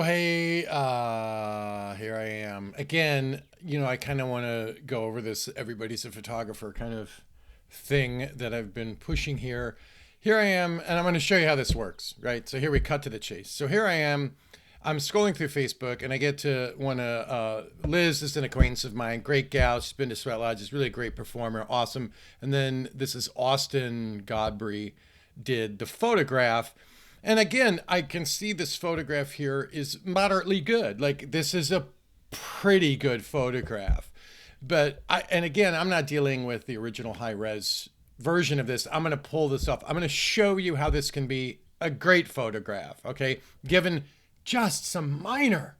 Hey, here I am again. I kind of want to go over this everybody's a photographer kind of thing that I've been pushing here. Here I am, and I'm going to show you how this works, right? So here we cut to the chase. So here I am. I'm scrolling through Facebook, and I get to Liz is an acquaintance of mine, great gal. She's been to Sweat Lodge. She's really a great performer, awesome. And then this is Austin Godbury did the photograph. And again, I can see this photograph here is moderately good. Like this is a pretty good photograph. And again, I'm not dealing with the original high res version of this. I'm going to pull this off. I'm going to show you how this can be a great photograph. Okay. Given just some minor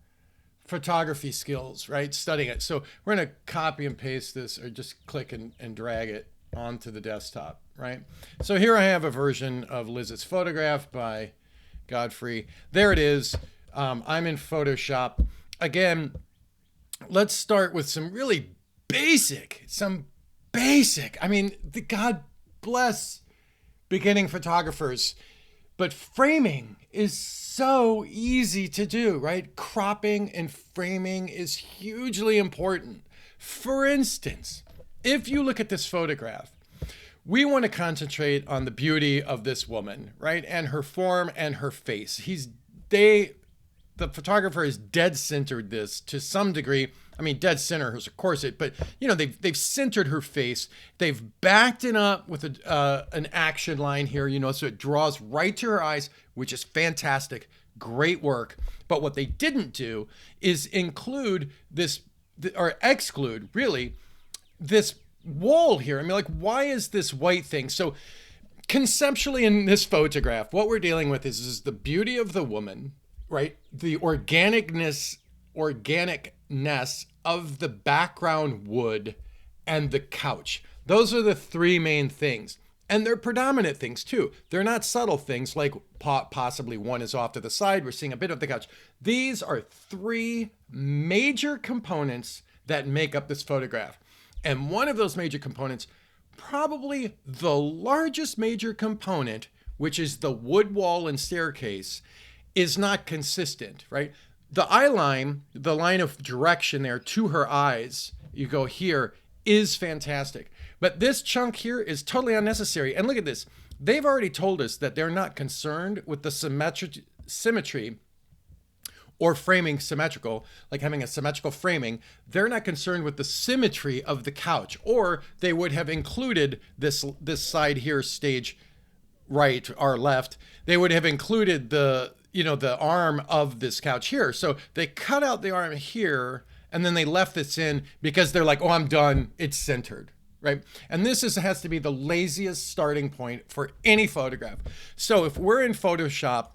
photography skills, right? Studying it. So we're going to copy and paste this or just click and drag it onto the desktop, right? So here I have a version of Liz's photograph by Godfrey. There it is. I'm in Photoshop. Again, let's start with some really basic, I mean, God bless beginning photographers, but framing is so easy to do, right? Cropping and framing is hugely important. For instance, if you look at this photograph, we want to concentrate on the beauty of this woman, right? And her form and her face. The photographer has dead centered this to some degree. I mean, dead center, of course but they've centered her face. They've backed it up with an action line here, so it draws right to her eyes, which is fantastic. Great work. But what they didn't do is exclude really this wall here. I mean, like, why is this white thing? So conceptually in this photograph, what we're dealing with is the beauty of the woman, right? The organicness of the background wood and the couch. Those are the three main things. And they're predominant things too. They're not subtle things like possibly one is off to the side. We're seeing a bit of the couch. These are three major components that make up this photograph. And one of those major components, probably the largest major component, which is the wood wall and staircase, is not consistent, right? The eye line, the line of direction there to her eyes, you go here, is fantastic. But this chunk here is totally unnecessary. And look at this. They've already told us that they're not concerned with the symmetry or framing symmetrical, like having a symmetrical framing. They're not concerned with the symmetry of the couch, or they would have included this side here, stage right or left. They would have included the arm of this couch here. So they cut out the arm here and then they left this in because they're like, oh, I'm done. It's centered, right? And this has to be the laziest starting point for any photograph. So if we're in Photoshop,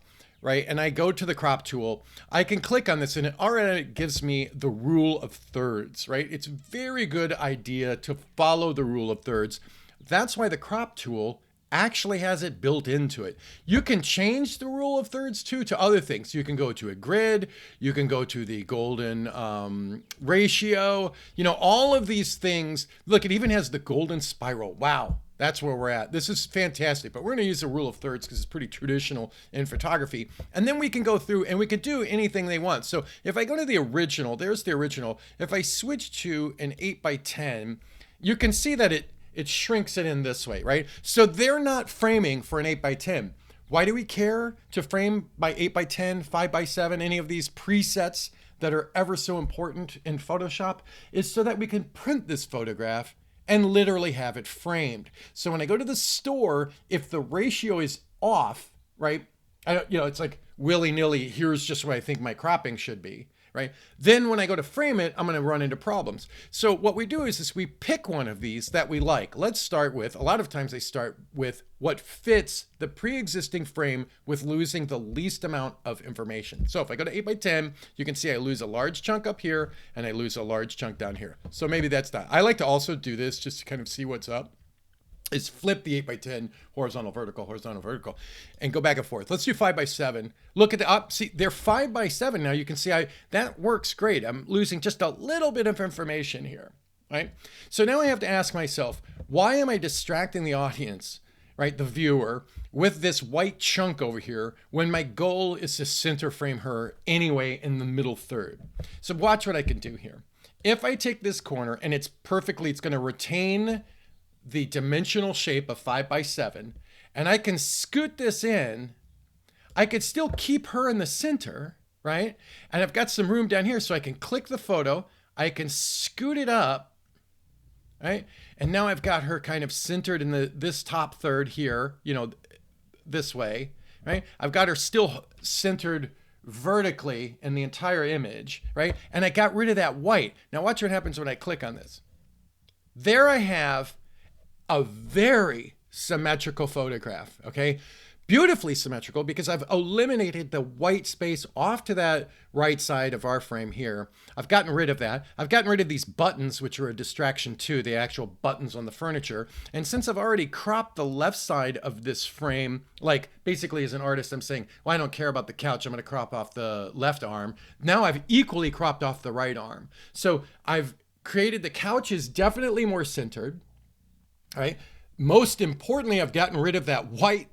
right, and I go to the crop tool, I can click on this and it already gives me the rule of thirds, right? It's a very good idea to follow the rule of thirds. That's why the crop tool actually has it built into it. You can change the rule of thirds too to other things. You can go to a grid, you can go to the golden ratio, all of these things. Look, it even has the golden spiral. Wow. That's where we're at. This is fantastic, but we're going to use the rule of thirds because it's pretty traditional in photography. And then we can go through and we can do anything they want. So if I go to the original, there's the original. If I switch to an 8x10, you can see that it shrinks it in this way, right? So they're not framing for an 8x10. Why do we care to frame by 8x10, 5x7, any of these presets that are ever so important in Photoshop? Is so that we can print this photograph and literally have it framed. So when I go to the store, if the ratio is off, right? It's like willy-nilly, here's just what I think my cropping should be, right? Then when I go to frame it, I'm going to run into problems. So what we do is we pick one of these that we like. Let's start with, a lot of times they start with what fits the pre-existing frame with losing the least amount of information. So if I go to 8x10, you can see I lose a large chunk up here and I lose a large chunk down here. So maybe that's that. I like to also do this just to kind of see what's up. Is flip the 8x10 horizontal, vertical, and go back and forth. Let's do 5x7. Look at the up. See, they're 5x7 now. You can see that works great. I'm losing just a little bit of information here, right? So now I have to ask myself, why am I distracting the audience right, the viewer, with this white chunk over here when my goal is to center frame her anyway in the middle third. So watch what I can do here. If I take this corner and it's going to retain the dimensional shape of 5x7, and I can scoot this in, I could still keep her in the center, right? And I've got some room down here, so I can click the photo, I can scoot it up, right? And now I've got her kind of centered in this top third here, you know, this way, right? I've got her still centered vertically in the entire image, right? And I got rid of that white. Now watch what happens when I click on this. There I have a very symmetrical photograph, okay? Beautifully symmetrical because I've eliminated the white space off to that right side of our frame here. I've gotten rid of that. I've gotten rid of these buttons, which are a distraction too, the actual buttons on the furniture. And since I've already cropped the left side of this frame, like basically as an artist, I'm saying, well, I don't care about the couch. I'm going to crop off the left arm. Now I've equally cropped off the right arm. So I've created the couch is definitely more centered, right? Most importantly, I've gotten rid of that white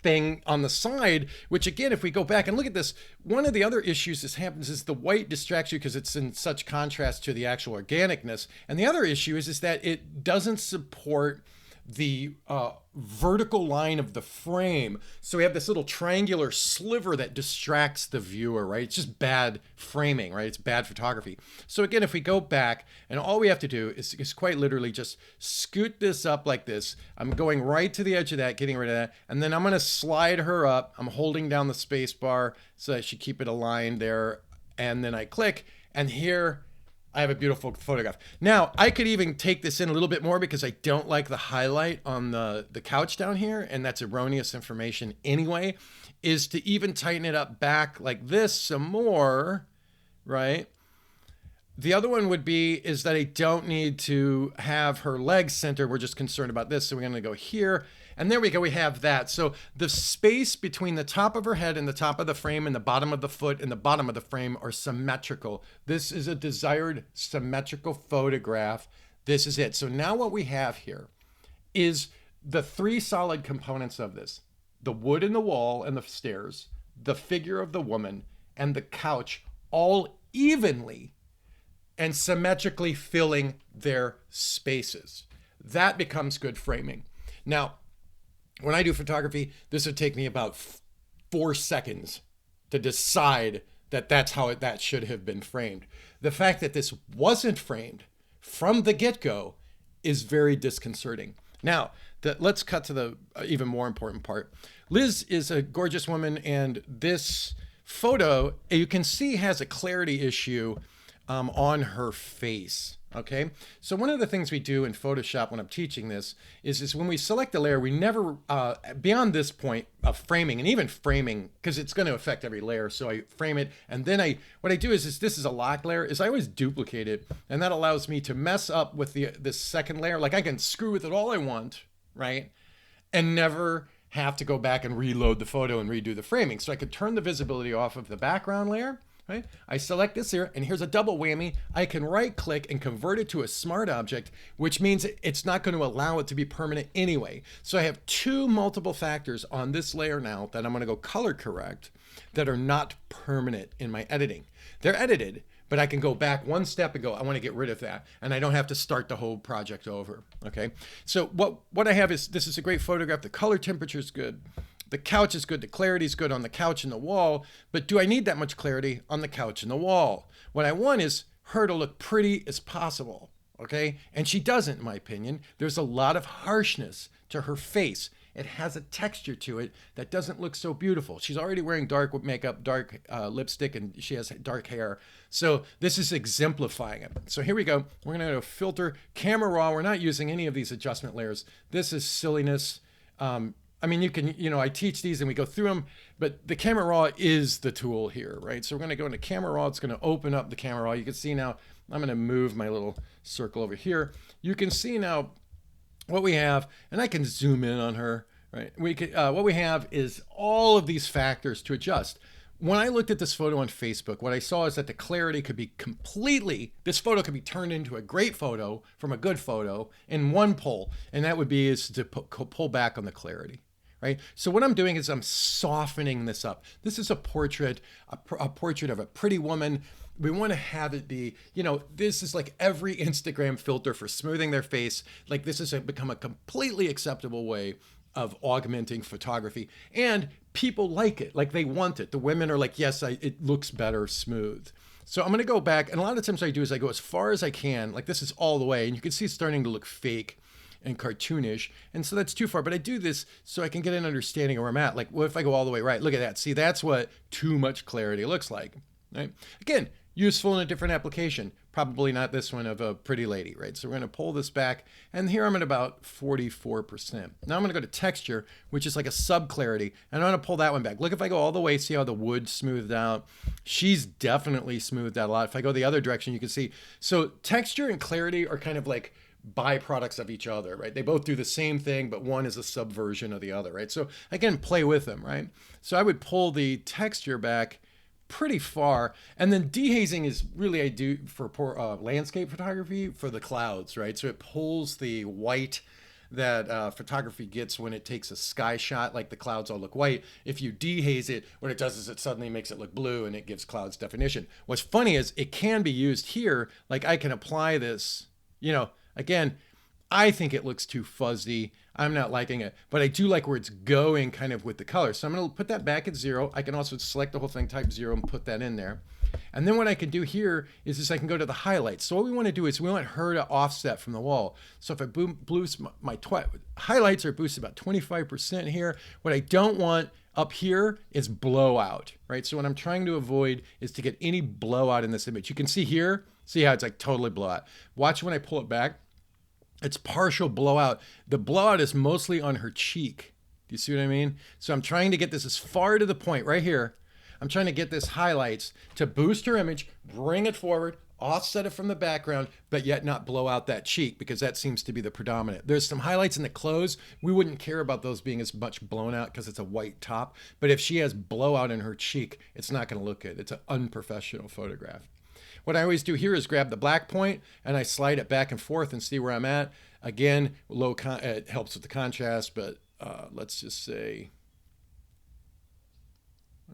thing on the side, which again, if we go back and look at this, one of the other issues this happens is the white distracts you because it's in such contrast to the actual organicness. And the other issue is that it doesn't support the vertical line of the frame. So we have this little triangular sliver that distracts the viewer, right? It's just bad framing, right? It's bad photography. So again, if we go back and all we have to do is quite literally just scoot this up like this. I'm going right to the edge of that, getting rid of that. And then I'm going to slide her up. I'm holding down the space bar so I should keep it aligned there. And then I click, and here I have a beautiful photograph. Now, I could even take this in a little bit more because I don't like the highlight on the couch down here, and that's erroneous information anyway, is to even tighten it up back like this some more, right? The other one would be is that I don't need to have her legs centered. We're just concerned about this, so we're going to go here. And there we go, we have that. So the space between the top of her head and the top of the frame and the bottom of the foot and the bottom of the frame are symmetrical. This is a desired symmetrical photograph. This is it. So now what we have here is the three solid components of this: the wood in the wall and the stairs, the figure of the woman, and the couch, all evenly and symmetrically filling their spaces. That becomes good framing. Now, when I do photography, this would take me about 4 seconds to decide that that's how that should have been framed. The fact that this wasn't framed from the get-go is very disconcerting. Now, let's cut to the even more important part. Liz is a gorgeous woman, and this photo, you can see, has a clarity issue on her face. Okay, so one of the things we do in Photoshop when I'm teaching this is when we select a layer, we never, beyond this point of framing, and even framing, because it's going to affect every layer, so I frame it, and then what I do is this is a lock layer, is I always duplicate it, and that allows me to mess up with this second layer. Like I can screw with it all I want, right, and never have to go back and reload the photo and redo the framing. So I could turn the visibility off of the background layer. Right? I select this here, and here's a double whammy. I can right click and convert it to a smart object, which means it's not going to allow it to be permanent anyway. So I have two multiple factors on this layer now that I'm going to go color correct that are not permanent in my editing. They're edited, but I can go back one step and go, I want to get rid of that. And I don't have to start the whole project over. Okay. So what I have is, this is a great photograph. The color temperature is good. The couch is good. The clarity is good on the couch and the wall. But do I need that much clarity on the couch and the wall? What I want is her to look pretty as possible. Okay. And she doesn't, in my opinion. There's a lot of harshness to her face. It has a texture to it that doesn't look so beautiful. She's already wearing dark makeup, dark lipstick, and she has dark hair. So this is exemplifying it. So here we go. We're going to go filter, camera raw. We're not using any of these adjustment layers. This is silliness. I mean, you can, I teach these and we go through them, but the camera raw is the tool here, right? So we're going to go into camera raw. It's going to open up the camera raw. You can see now, I'm going to move my little circle over here. You can see now what we have, and I can zoom in on her, right? What we have is all of these factors to adjust. When I looked at this photo on Facebook, what I saw is that the clarity could be this photo could be turned into a great photo from a good photo in one pull. And that would be is to pull back on the clarity, right? So what I'm doing is I'm softening this up. This is a portrait, a portrait of a pretty woman. We want to have it be, this is like every Instagram filter for smoothing their face. Like this has become a completely acceptable way of augmenting photography, and people like it, like they want it. The women are like, yes, it looks better smooth. So I'm going to go back, and a lot of times what I do is I go as far as I can, like this is all the way, and you can see it's starting to look fake and cartoonish, and so that's too far. But I do this so I can get an understanding of where I'm at. Like, what if I go all the way right? Look at that. See, that's what too much clarity looks like, right? Again, useful in a different application. Probably not this one of a pretty lady, right? So we're going to pull this back, and here I'm at about 44%. Now I'm going to go to texture, which is like a sub-clarity, and I'm going to pull that one back. Look, if I go all the way, see how the wood smoothed out? She's definitely smoothed out a lot. If I go the other direction, you can see. So texture and clarity are kind of like byproducts of each other, right? They both do the same thing, but one is a subversion of the other, right? So again, play with them, right? So I would pull the texture back pretty far, and then dehazing is really I do for landscape photography for the clouds, right? So it pulls the white that photography gets when it takes a sky shot, like the clouds all look white. If you dehaze it, what it does is it suddenly makes it look blue, and it gives clouds definition. What's funny is it can be used here. Like I can apply this, again, I think it looks too fuzzy. I'm not liking it, but I do like where it's going kind of with the color. So I'm going to put that back at 0. I can also select the whole thing, type 0, and put that in there. And then what I can do here is I can go to the highlights. So what we want to do is we want her to offset from the wall. So if I boost my highlights are boosted about 25% here. What I don't want up here is blowout, right? So what I'm trying to avoid is to get any blowout in this image. You can see here, see how it's like totally blowout. Watch when I pull it back. It's partial blowout. The blowout is mostly on her cheek. Do you see what I mean? So I'm trying to get this as far to the point right here. I'm trying to get this highlights to boost her image, bring it forward, offset it from the background, but yet not blow out that cheek, because that seems to be the predominant. There's some highlights in the clothes. We wouldn't care about those being as much blown out because it's a white top. But if she has blowout in her cheek, it's not going to look good. It's an unprofessional photograph. What I always do here is grab the black point and I slide it back and forth and see where I'm at. Again, it helps with the contrast, but let's just say,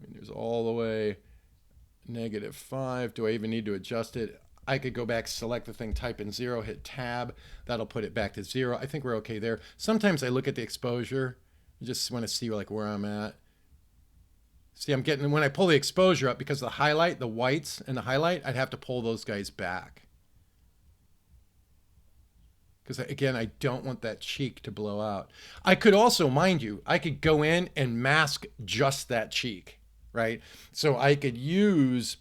there's all the way -5. Do I even need to adjust it? I could go back, select the thing, type in 0, hit tab. That'll put it back to 0. I think we're okay there. Sometimes I look at the exposure. I just want to see like where I'm at. See, I'm getting, when I pull the exposure up, because the highlight, the whites and the highlight, I'd have to pull those guys back. Because again, I don't want that cheek to blow out. I could also, mind you, I could go in and mask just that cheek, right? So I could use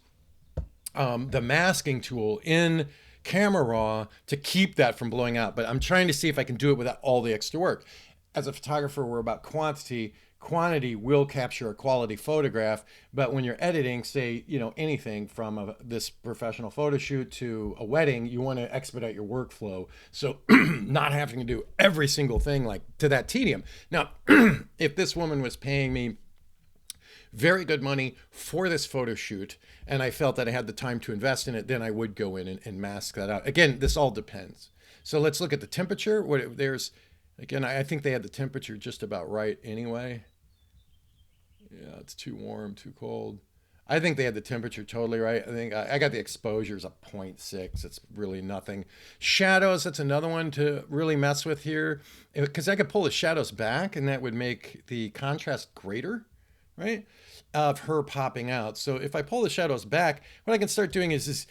the masking tool in Camera Raw to keep that from blowing out. But I'm trying to see if I can do it without all the extra work. As a photographer, we're about quantity. Quantity will capture a quality photograph, but when you're editing, say, anything from this professional photo shoot to a wedding, you want to expedite your workflow. So not having to do every single thing like to that tedium. Now, if this woman was paying me very good money for this photo shoot, and I felt that I had the time to invest in it, then I would go in and mask that out. Again, this all depends. So let's look at the temperature. Again, I think they had the temperature just about right anyway. Yeah, it's too warm, too cold. I think they had the temperature totally right. I think I got the exposures of 0.6. It's really nothing. Shadows, that's another one to really mess with here, because I could pull the shadows back and that would make the contrast greater, right, of her popping out. So if I pull the shadows back, what I can start doing is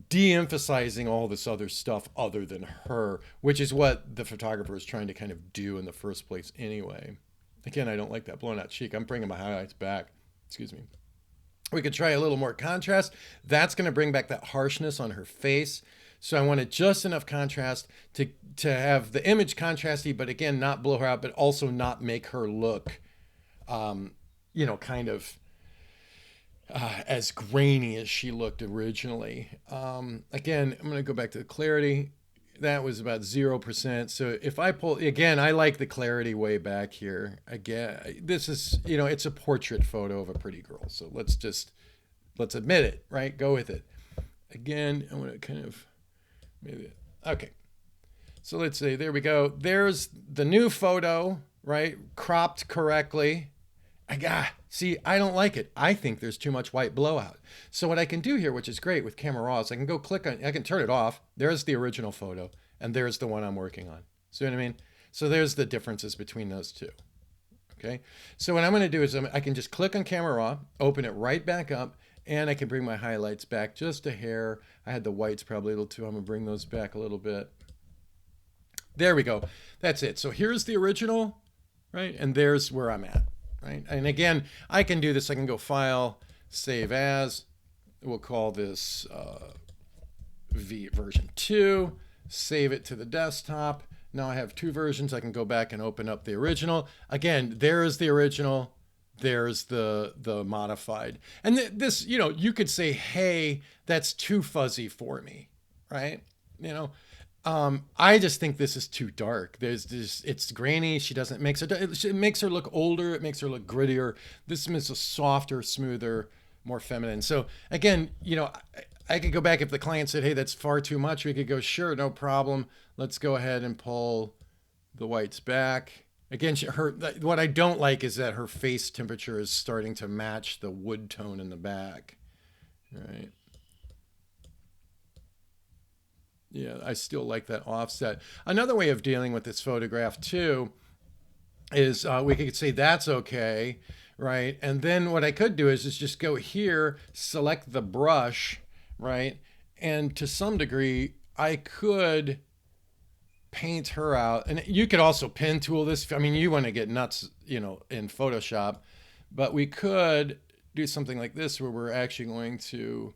de-emphasizing all this other stuff other than her, which is what the photographer is trying to kind of do in the first place anyway. Again, I don't like that blown out cheek. I'm bringing my highlights back. Excuse me. We could try a little more contrast. That's going to bring back that harshness on her face. So I wanted just enough contrast to have the image contrasty, but again, not blow her out, but also not make her look, kind of as grainy as she looked originally. Again, I'm going to go back to the clarity. that was about 0%. So if I pull, again, I like the clarity way back here. Again, this is, it's a portrait photo of a pretty girl. So let's admit it, right? Go with it. Again, I want to kind of, maybe, okay. So let's say, there we go. There's the new photo, right? Cropped correctly. See, I don't like it. I think there's too much white blowout. So what I can do here, which is great with Camera Raw, is I can go click on, I can turn it off. There's the original photo, and there's the one I'm working on. See what I mean? So there's the differences between those two. Okay. So what I'm going to do is I can just click on Camera Raw, open it right back up, and I can bring my highlights back just a hair. I had the whites probably a little too. I'm going to bring those back a little bit. There we go. That's it. So here's the original, right? And there's where I'm at. Right. And again, I can do this. I can go File, Save As. We'll call this version 2. Save it to the desktop. Now I have 2 versions. I can go back and open up the original. Again, there's the original. There's the modified. And this, you could say, hey, that's too fuzzy for me. Right. I just think this is too dark. It's grainy. It makes her look older. It makes her look grittier. This is a softer, smoother, more feminine. So again, I could go back if the client said, hey, that's far too much. We could go, sure, no problem. Let's go ahead and pull the whites back. Again, what I don't like is that her face temperature is starting to match the wood tone in the back. Right. Yeah, I still like that offset. Another way of dealing with this photograph too is we could say that's okay, right? And then what I could do is just go here, select the brush, right? And to some degree, I could paint her out. And you could also pen tool this. I mean, you want to get nuts, in Photoshop, but we could do something like this where we're actually going to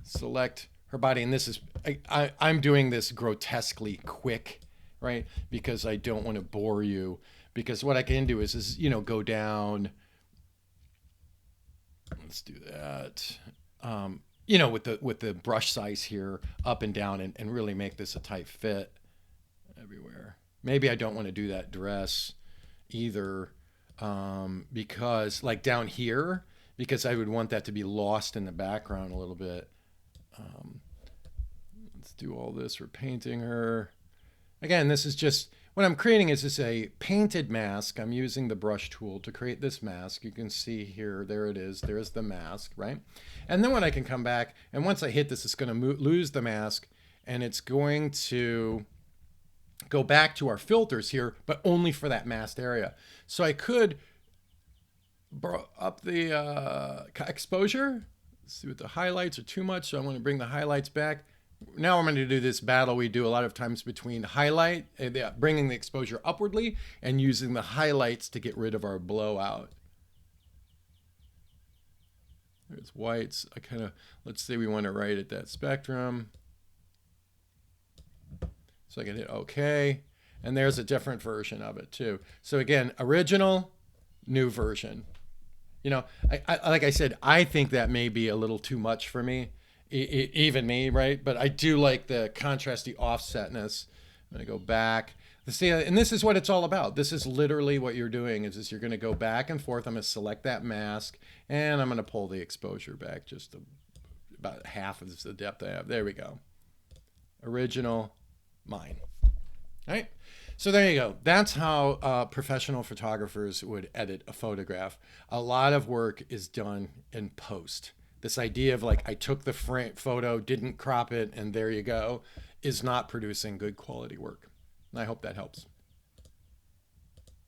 select her body, and this is I'm doing this grotesquely quick, right? Because I don't want to bore you. Because what I can do is go down. Let's do that. With the brush size here, up and down, and really make this a tight fit everywhere. Maybe I don't want to do that dress either, because like down here, because I would want that to be lost in the background a little bit. Let's do all this. We're painting her. Again, this is just, what I'm creating is just a painted mask. I'm using the brush tool to create this mask. You can see here, there it is. There's the mask, right? And then when I can come back, and once I hit this, it's going to lose the mask, and it's going to go back to our filters here, but only for that masked area. So I could up the exposure. See what the highlights are too much, so I want to bring the highlights back. Now I'm going to do this battle we do a lot of times between bringing the exposure upwardly and using the highlights to get rid of our blowout. There's whites. Let's say we want to write at that spectrum. So I can hit OK. And there's a different version of it too. So again, original, new version. Like I said, I think that may be a little too much for me, even me, right? But I do like the contrasty offsetness. I'm going to go back. See, and this is what it's all about. This is literally what you're doing is you're going to go back and forth. I'm going to select that mask, and I'm going to pull the exposure back just about half of the depth I have. There we go. Original, mine. All right. So there you go. That's how professional photographers would edit a photograph. A lot of work is done in post. This idea of like, I took the photo, didn't crop it, and there you go, is not producing good quality work. And I hope that helps.